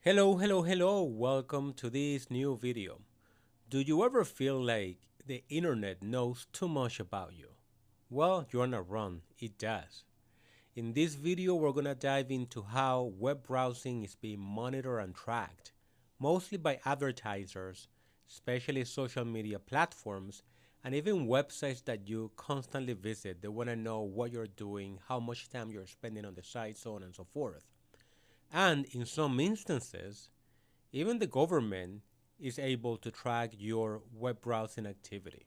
Hello, welcome to this new video. Do you ever feel like the internet knows too much about you? Well, you're not wrong, it does. In this video, we're gonna dive into how web browsing is being monitored and tracked, mostly by advertisers, especially social media platforms, and even websites that you constantly visit. They wanna know what you're doing, how much time you're spending on the site, so on and so forth. And in some instances, even the government is able to track your web browsing activity.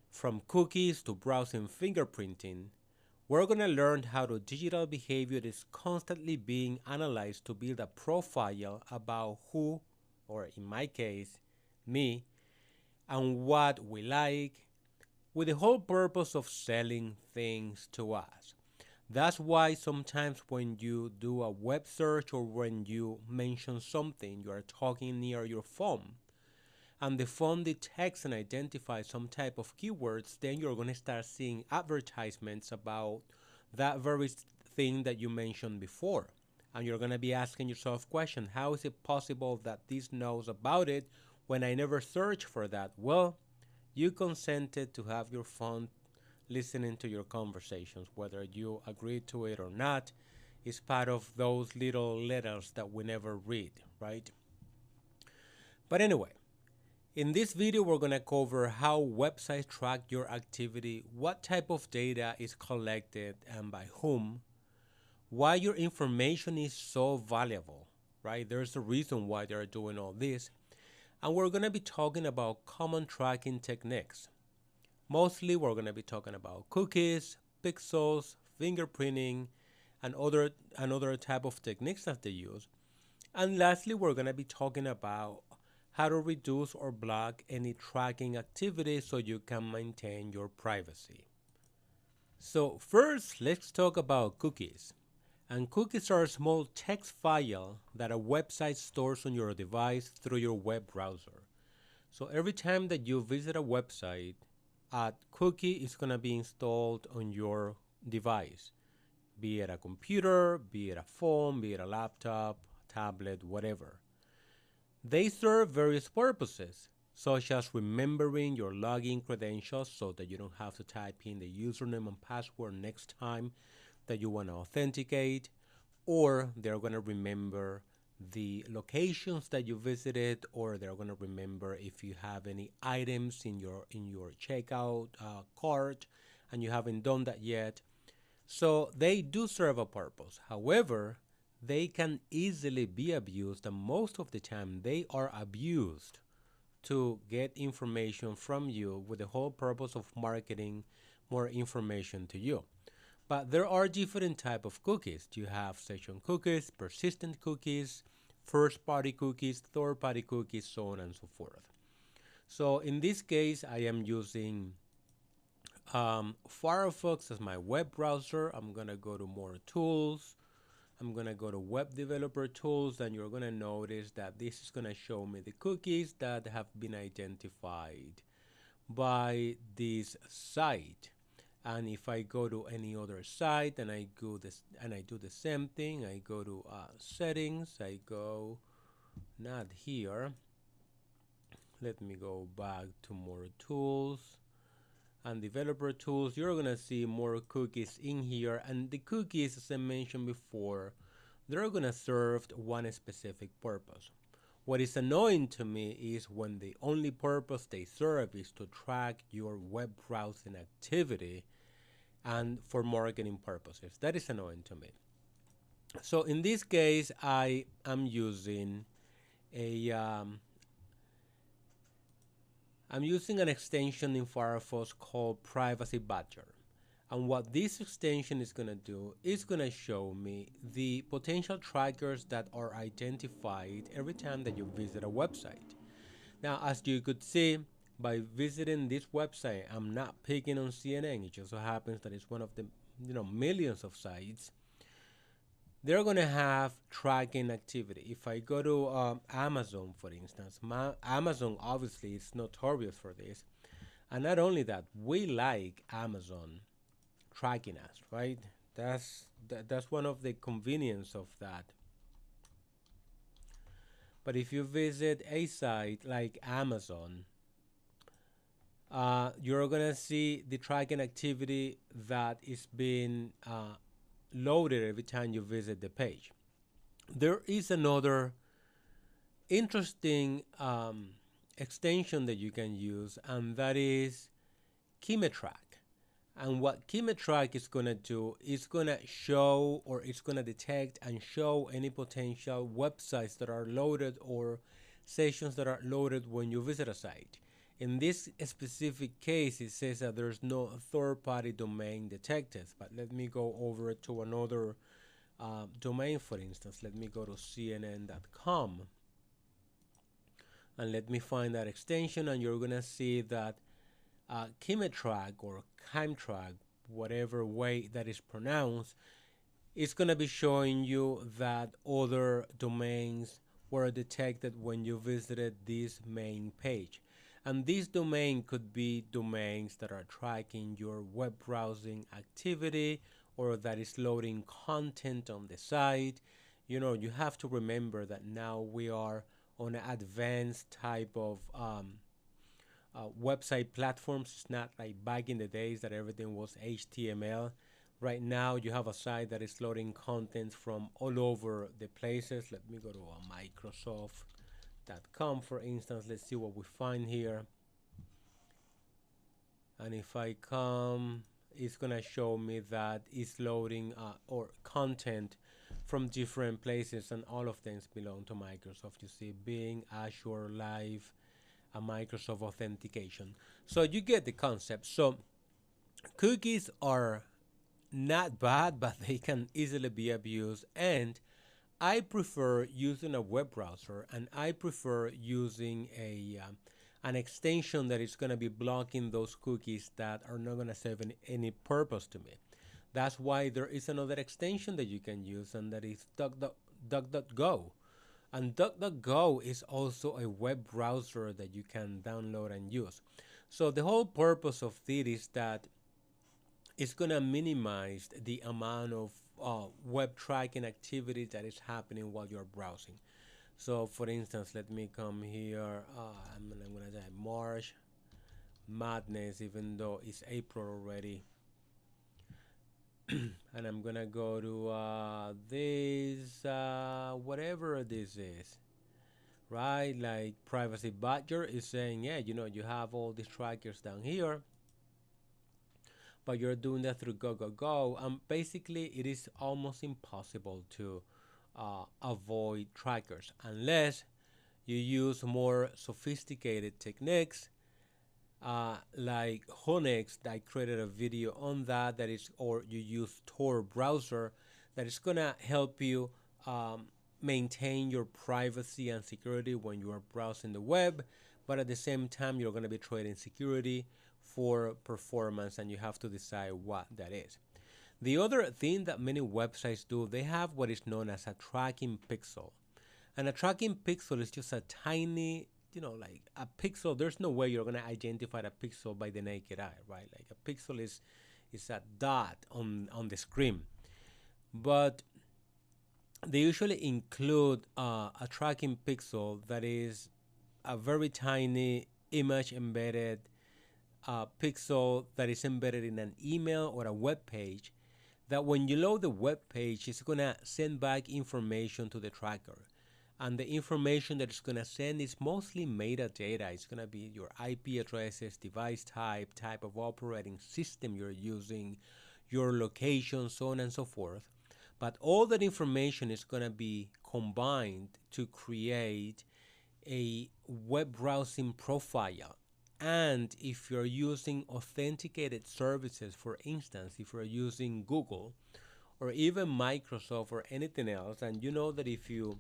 From cookies to browsing fingerprinting, we're going to learn how the digital behavior is constantly being analyzed to build a profile about who, or in my case, me, and what we like, with the whole purpose of selling things to us. That's why sometimes when you do a web search or when you mention something, you are talking near your phone and the phone detects and identifies some type of keywords, then you're going to start seeing advertisements about that very thing that you mentioned before. And you're going to be asking yourself question, how is it possible that this knows about it when I never searched for that? Well, you consented to have your phone listening to your conversations, whether you agree to it or not, is part of those little letters that we never read, right? But anyway, in this video, we're going to cover how websites track your activity, what type of data is collected and by whom, why your information is so valuable, right? There's a reason why they're doing all this. And we're going to be talking about common tracking techniques. Mostly, we're going to be talking about cookies, pixels, fingerprinting, and other type of techniques that they use. And lastly, we're going to be talking about how to reduce or block any tracking activity so you can maintain your privacy. So first, let's talk about cookies. And cookies are a small text file that a website stores on your device through your web browser. So every time that you visit a website, a cookie is going to be installed on your device, be it a computer, be it a phone, be it a laptop, tablet, whatever. They serve various purposes, such as remembering your login credentials so that you don't have to type in the username and password next time that you want to authenticate, or they're going to remember the locations that you visited, or they're going to remember if you have any items in your checkout cart and you haven't done that yet. So they do serve a purpose. However, they can easily be abused, and most of the time they are abused to get information from you with the whole purpose of marketing more information to you. But there are different type of cookies. You have session cookies, persistent cookies, first-party cookies, third-party cookies, so on and so forth. So in this case, I am using Firefox as my web browser. I'm gonna go to more tools. I'm gonna go to web developer tools, and you're gonna notice that this is gonna show me the cookies that have been identified by this site. And if I go to any other site and I go this and I do the same thing, I go to settings, I go not here. Let me go back to more tools and developer tools. You're gonna see more cookies in here, and the cookies, as I mentioned before, they're gonna serve one specific purpose. What is annoying to me is when the only purpose they serve is to track your web browsing activity and for marketing purposes. That is annoying to me. So in this case, I am using a I'm using an extension in Firefox called Privacy Badger. And what this extension is going to do is going to show me the potential trackers that are identified every time that you visit a website. Now, as you could see, by visiting this website, I'm not picking on CNN. It just so happens that it's one of the millions of sites. They're going to have tracking activity. If I go to Amazon, for instance, Amazon obviously is notorious for this. And not only that, we like Amazon tracking us, right? That's one of the convenience of that. But if you visit a site like Amazon, you're gonna see the tracking activity that is being loaded every time you visit the page. There is another interesting extension that you can use, and that is Kimetrack. And what Kimetrack is going to do is going to show, or it's going to detect and show any potential websites that are loaded or sessions that are loaded when you visit a site. In this specific case, it says that there's no third-party domain detected, but let me go over to another domain. For instance, let me go to cnn.com and let me find that extension, and you're gonna see that Kimetrack or Kimetrack, whatever way that is pronounced, is gonna be showing you that other domains were detected when you visited this main page. And this domain could be domains that are tracking your web browsing activity or that is loading content on the site. You know, you have to remember that now we are on an advanced type of website platforms. It's not like back in the days that everything was HTML. Right now, you have a site that is loading content from all over the places. Let me go to Microsoft.com, for instance. Let's see what we find here. And if I come, it's gonna show me that it's loading or content from different places, and all of them belong to Microsoft. You see Bing, Azure, Live, a Microsoft authentication. So you get the concept. So cookies are not bad, but they can easily be abused. And I prefer using a web browser, and I prefer using an extension that is going to be blocking those cookies that are not going to serve any purpose to me. That's why there is another extension that you can use, and that is DuckDuckGo. And DuckDuckGo is also a web browser that you can download and use. So the whole purpose of it is that it's going to minimize the amount of web tracking activity that is happening while you're browsing. So for instance, let me come here. I'm going to type March Madness, even though it's April already. And I'm gonna go to this, whatever this is, right? Like Privacy Badger is saying, yeah, you know, you have all these trackers down here, but you're doing that through go. Basically, it is almost impossible to avoid trackers unless you use more sophisticated techniques like Honex. I created a video on that. That is, or you use Tor browser, that is gonna help you maintain your privacy and security when you are browsing the web, but at the same time you're gonna be trading security for performance, and you have to decide what that is. The other thing that many websites do, they have what is known as a tracking pixel. And a tracking pixel is just a tiny, you know, like a pixel. There's no way you're gonna identify a pixel by the naked eye, right? Like a pixel is a dot on the screen. But they usually include a tracking pixel that is a very tiny image embedded pixel that is embedded in an email or a web page, that when you load the web page, it's gonna send back information to the tracker. And the information that it's going to send is mostly metadata. It's going to be your IP addresses, device type of operating system you're using, your location, so on and so forth. But all that information is going to be combined to create a web browsing profile. And if you're using authenticated services, for instance, if you're using Google or even Microsoft or anything else, and you know that if you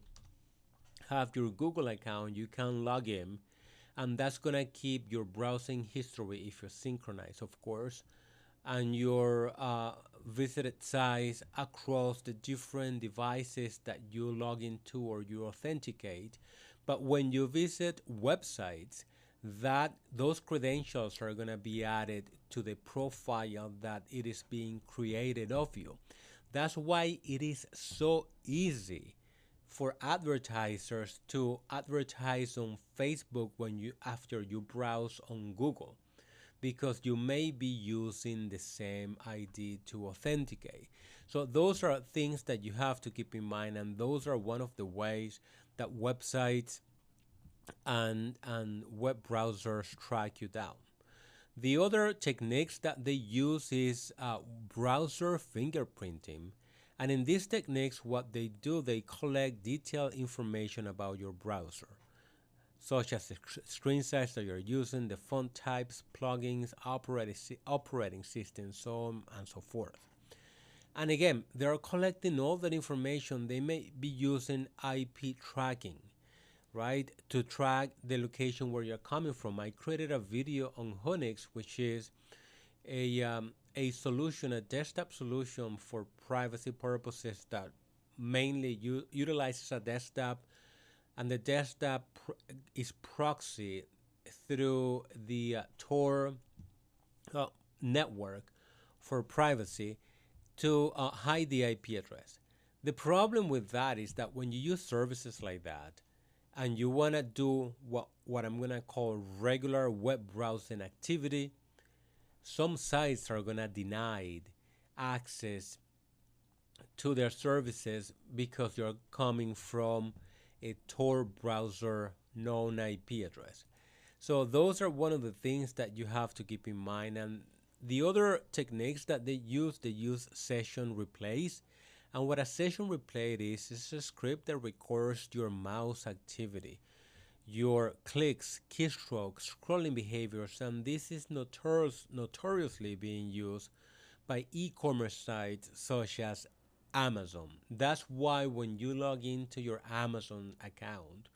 have your Google account, you can log in, and that's gonna keep your browsing history if you're synchronized, of course, and your visited sites across the different devices that you log into or you authenticate. But when you visit websites, that those credentials are gonna be added to the profile that it is being created of you. That's why it is so easy for advertisers to advertise on Facebook when you after you browse on Google, because you may be using the same ID to authenticate. So those are things that you have to keep in mind, and those are one of the ways that websites and web browsers track you down. The other techniques that they use is browser fingerprinting. And in these techniques, what they do, they collect detailed information about your browser, such as the screen size that you're using, the font types, plugins, operating system, so on and so forth. And again, they're collecting all that information. They may be using IP tracking, right, to track the location where you're coming from. I created a video on Honix, which is a solution, a desktop solution for privacy purposes that mainly utilizes a desktop, and the desktop is proxy through the Tor uh, network for privacy to hide the IP address. The problem with that is that when you use services like that and you want to do what I'm going to call regular web browsing activity, some sites are going to deny access to their services because you're coming from a Tor browser known IP address. So those are one of the things that you have to keep in mind. And the other techniques that they use session replace. And what a session replay is a script that records your mouse activity, your clicks, keystrokes, scrolling behaviors, and this is notoriously being used by e-commerce sites such as Amazon. That's why when you log into your Amazon account,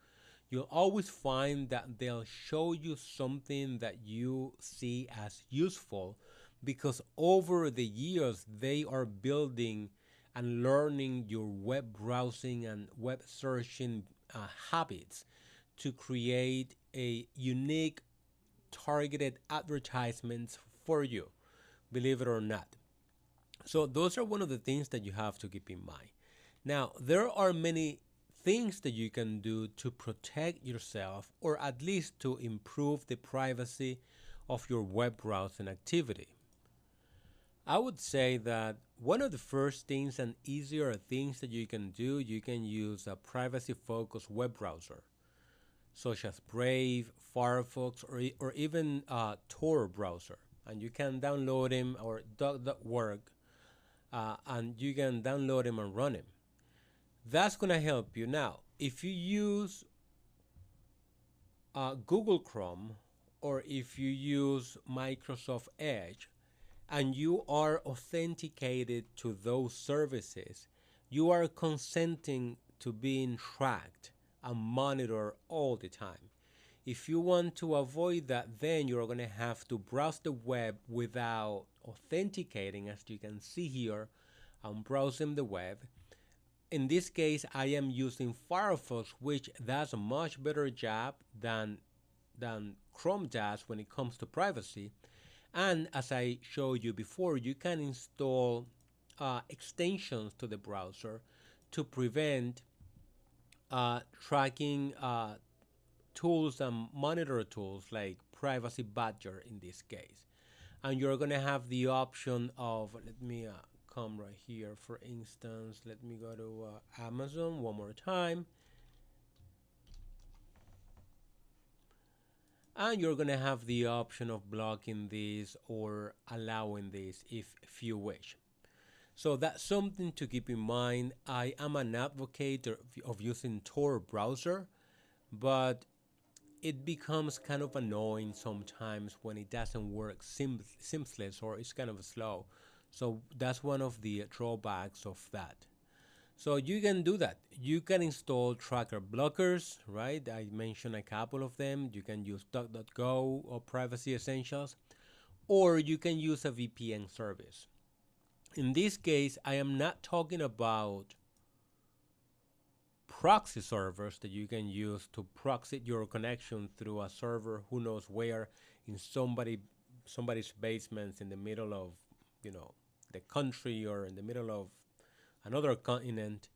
you'll always find that they'll show you something that you see as useful, because over the years they are building and learning your web browsing and web searching habits to create a unique targeted advertisements for you, believe it or not. So those are one of the things that you have to keep in mind. Now, there are many things that you can do to protect yourself, or at least to improve the privacy of your web browsing activity. I would say that one of the first things and easier things that you can do, you can use a privacy focused web browser such as Brave, Firefox, or even Tor browser. And you can download him, or .org, and you can download him and run him. That's going to help you. Now, if you use Google Chrome, or if you use Microsoft Edge, and you are authenticated to those services, you are consenting to being tracked and monitored all the time. If you want to avoid that, then you're going to have to browse the web without authenticating. As you can see here, I'm browsing the web. In this case, I am using Firefox, which does a much better job than Chrome does when it comes to privacy. And as I showed you before, you can install extensions to the browser to prevent tracking tools and monitor tools like Privacy Badger in this case. And you're going to have the option of, let me come right here, for instance, let me go to Amazon one more time. And you're going to have the option of blocking this or allowing this if you wish. So that's something to keep in mind. I am an advocate of using Tor browser, but it becomes kind of annoying sometimes when it doesn't work seamless, or it's kind of slow. So that's one of the drawbacks of that. So you can do that. You can install tracker blockers, right? I mentioned a couple of them. You can use DuckDuckGo or Privacy Essentials, or you can use a VPN service. In this case, I am not talking about proxy servers that you can use to proxy your connection through a server who knows where, in somebody's basement in the middle of, the country, or in the middle of another continent.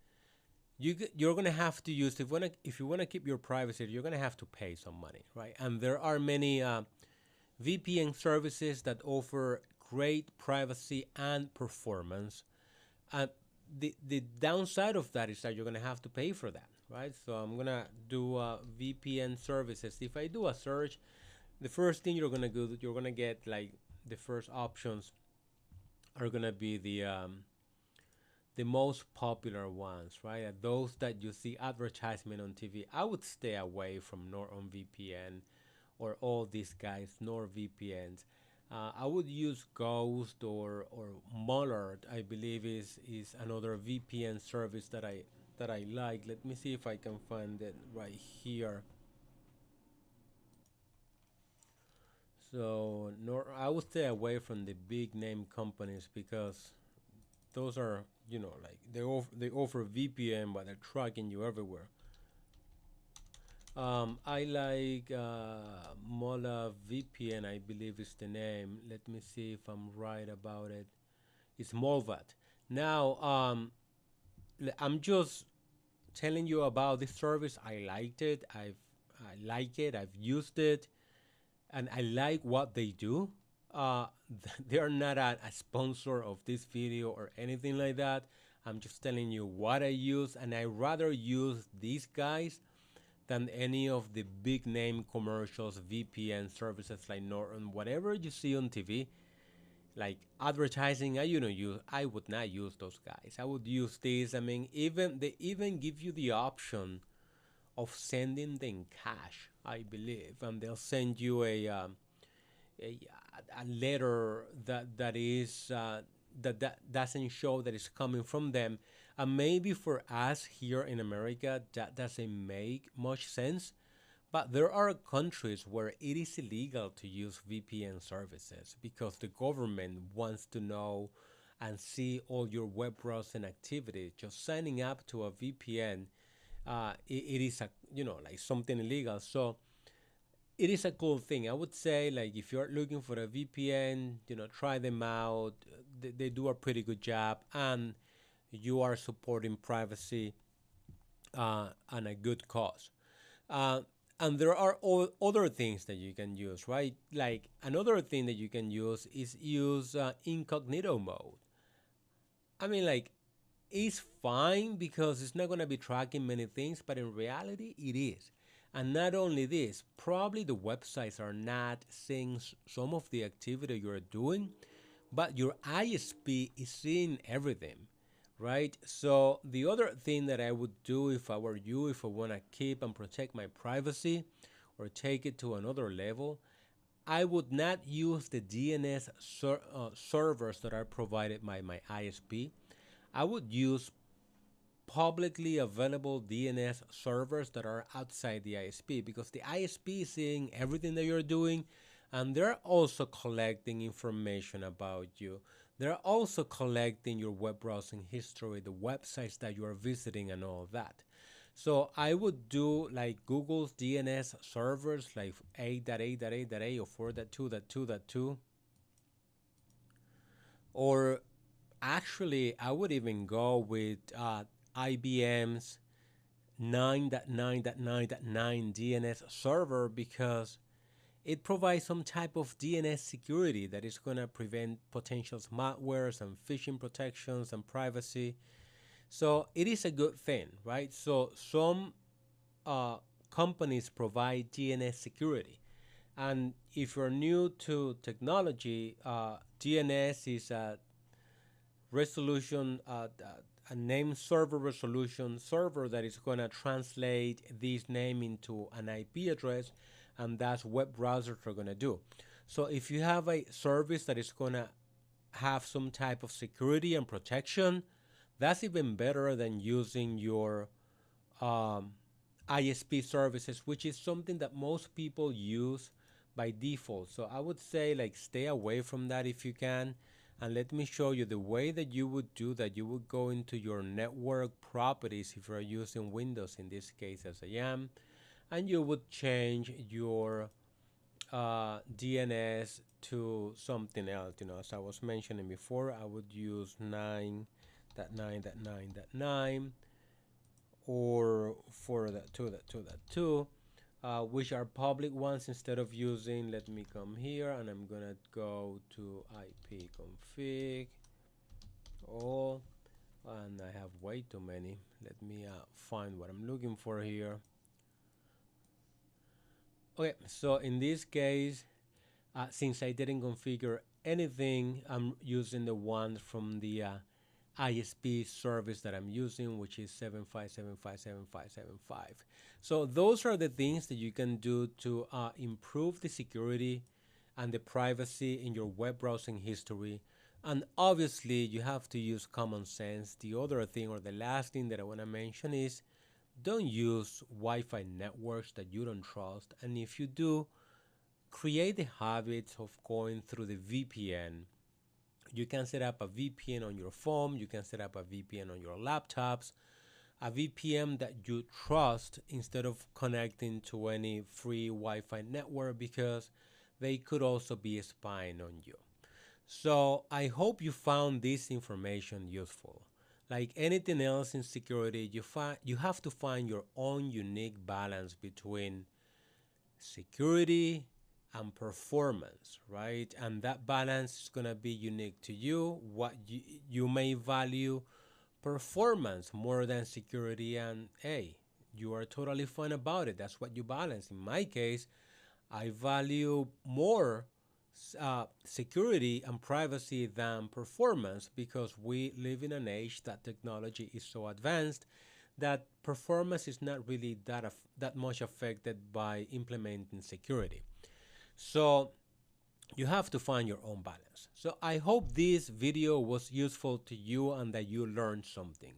you're gonna have to use if you wanna keep your privacy, you're gonna have to pay some money, right? And there are many VPN services that offer great privacy and performance. And the downside of that is that you're gonna have to pay for that, right? So I'm gonna do VPN services. If I do a search, the first thing you're gonna do, you're gonna get like the first options are gonna be the most popular ones, right? Those that you see advertisement on TV. I would stay away from NordVPN or all these guys, NordVPNs. I would use Ghost or Mullard. I believe is another VPN service that I like. Let me see if I can find it right here. So I would stay away from the big name companies because those are like they offer VPN, but they're tracking you everywhere. I like Mola VPN, I believe is the name. Let me see if I'm right about it. It's Molvat. Now, I'm just telling you about this service. I liked it. I like it. I've used it, and I like what they do. Uh, they are not a sponsor of this video or anything like that. I'm just telling you what I use, and I rather use these guys than any of the big name commercials, VPN services like Norton, whatever you see on TV, like advertising. I would not use those guys. I would use these. I mean, even they even give you the option of sending them cash, I believe, and they'll send you a, a letter that is that doesn't show that it's coming from them. And maybe for us here in America, that doesn't make much sense. But there are countries where it is illegal to use VPN services because the government wants to know and see all your web browsing activity. Just signing up to a VPN, it is a like something illegal. So it is a cool thing. I would say, like, if you're looking for a VPN, try them out. They do a pretty good job, and you are supporting privacy and a good cause. Uh, and there are other things that you can use, right? Like another thing that you can use is use incognito mode. I mean, like, it's fine because it's not going to be tracking many things, but in reality, it is. And not only this, probably the websites are not seeing some of the activity you're doing, but your ISP is seeing everything, right? So the other thing that I would do if I were you, if I want to keep and protect my privacy or take it to another level, I would not use the DNS servers that are provided by my ISP. I would use publicly available DNS servers that are outside the ISP because the ISP is seeing everything that you're doing and they're also collecting information about you. They're also collecting your web browsing history, the websites that you are visiting, and all that. So I would do like Google's DNS servers like 8.8.8.8 or 4.2.2.2, or actually I would even go with IBM's 9.9.9.9 DNS server because it provides some type of DNS security that is going to prevent potential malwares and phishing protections and privacy. So it is a good thing, right? So some uh, companies provide DNS security. And if you're new to technology, DNS is a resolution, a name server resolution server that is going to translate this name into an IP address, and that's web browsers are going to do. So if you have a service that is going to have some type of security and protection, that's even better than using your um, ISP services, which is something that most people use by default. So I would say like stay away from that if you can. And let me show you the way that you would do that. You would go into your network properties if you're using Windows in this case as I am, and you would change your DNS to something else. As I was mentioning before, I would use 9.9.9.9 or for that two, which are public ones. Instead of using, let me come here and I'm gonna go to IP config all, and I have way too many. Let me find what I'm looking for here. Okay, so in this case, since I didn't configure anything, I'm using the one from the ISP service that I'm using, which is 75757575. So those are the things that you can do to improve the security and the privacy in your web browsing history. And obviously, you have to use common sense. The other thing, or the last thing that I want to mention, is don't use Wi-Fi networks that you don't trust. And if you do, create the habit of going through the VPN. You can set up a VPN on your phone, you can set up a VPN on your laptops, a VPN that you trust instead of connecting to any free Wi-Fi network, because they could also be spying on you. So I hope you found this information useful. Like anything else in security, you have to find your own unique balance between security and performance, right? And that balance is going to be unique to you. What you may value performance more than security, and hey, you are totally fine about it. That's what you balance. In my case, I value more security and privacy than performance, because we live in an age that technology is so advanced that performance is not really that much affected by implementing security. So you have to find your own balance. So I hope this video was useful to you and that you learned something.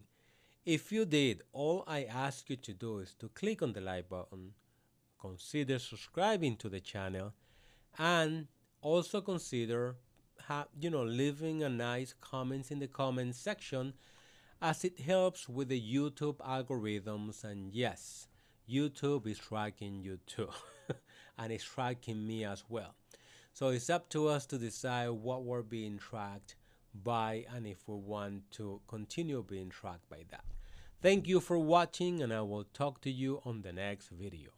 If you did, all I ask you to do is to click on the like button, consider subscribing to the channel, and also consider leaving a nice comments in the comment section, as it helps with the YouTube algorithms. And yes, YouTube is tracking you too and it's tracking me as well. So it's up to us to decide what we're being tracked by and if we want to continue being tracked by that. Thank you for watching, and I will talk to you on the next video.